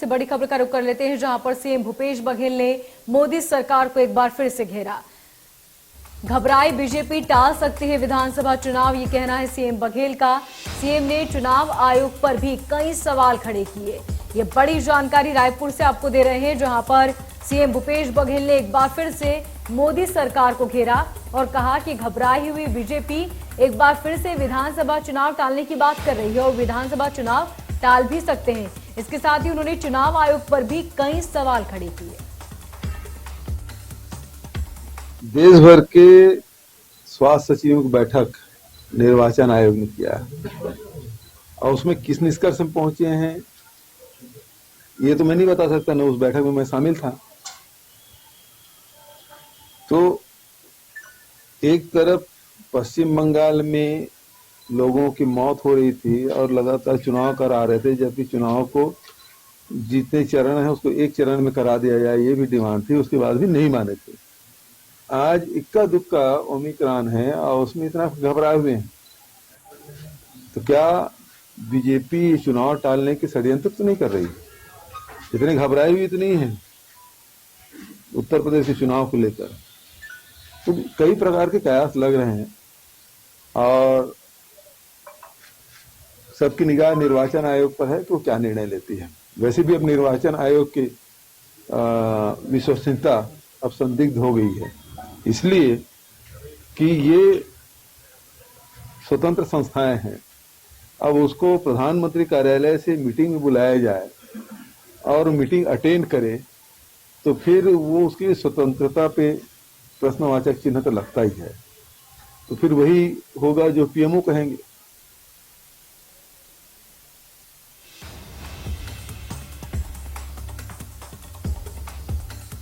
से बड़ी खबर का रुख कर लेते हैं, जहां पर सीएम भूपेश बघेल ने मोदी सरकार को एक बार फिर से घेरा। घबराई बीजेपी, टाल सकती है विधानसभा चुनाव, ये कहना है सीएम बघेल का। सीएम ने चुनाव आयोग पर भी कई सवाल खड़े किए। ये बड़ी जानकारी रायपुर से आपको दे रहे हैं, जहां पर सीएम भूपेश बघेल ने एक बार फिर से मोदी सरकार को घेरा और कहा कि घबराई हुई बीजेपी एक बार फिर से विधानसभा चुनाव टालने की बात कर रही है और विधानसभा चुनाव टाल भी सकते हैं। इसके साथ ही उन्होंने चुनाव आयोग पर भी कई सवाल खड़े किए। देश भर के स्वास्थ्य सचिवों की बैठक निर्वाचन आयोग ने किया और उसमें किस निष्कर्ष में पहुंचे हैं ये तो मैं नहीं बता सकता, न उस बैठक में मैं शामिल था। तो एक तरफ पश्चिम बंगाल में लोगों की मौत हो रही थी और लगातार चुनाव करा रहे थे, जबकि चुनाव को जितने चरण है उसको एक चरण में करा दिया जाए ये भी डिमांड थी, उसके बाद भी नहीं माने थे। आज इक्का दुक्का ओमिक्रॉन है और उसमें इतना घबराए हुए हैं, तो क्या बीजेपी चुनाव टालने के षड्यंत्र तो नहीं कर रही? इतने घबराए हुए तो नहीं है उत्तर प्रदेश के चुनाव को लेकर। तो कई प्रकार के कयास लग रहे हैं और सबकी निगाह निर्वाचन आयोग पर है कि वो क्या निर्णय लेती है। वैसे भी अब निर्वाचन आयोग की विश्वसनीयता अब संदिग्ध हो गई है, इसलिए कि ये स्वतंत्र संस्थाएं हैं। अब उसको प्रधानमंत्री कार्यालय से मीटिंग में बुलाया जाए और मीटिंग अटेंड करे तो फिर वो उसकी स्वतंत्रता पे प्रश्नवाचक चिन्ह तो लगता ही है। तो फिर वही होगा जो पीएमओ कहेंगे।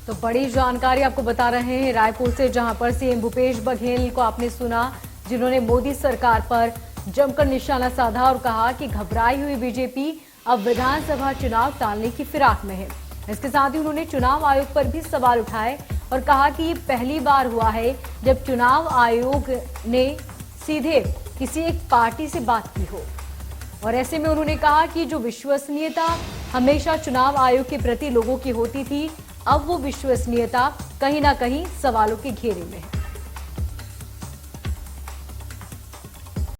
तो बड़ी जानकारी आपको बता रहे हैं रायपुर से, जहां पर सीएम भूपेश बघेल को आपने सुना, जिन्होंने मोदी सरकार पर जमकर निशाना साधा और कहा कि घबराई हुई बीजेपी अब विधानसभा चुनाव टालने की फिराक में है। इसके साथ ही उन्होंने चुनाव आयोग पर भी सवाल उठाए और कहा कि ये पहली बार हुआ है जब चुनाव आयोग ने सीधे किसी एक पार्टी से बात की हो। और ऐसे में उन्होंने कहा कि जो विश्वसनीयता हमेशा चुनाव आयोग के प्रति लोगों की होती थी, अब वो विश्वसनीयता कहीं ना कहीं सवालों के घेरे में है।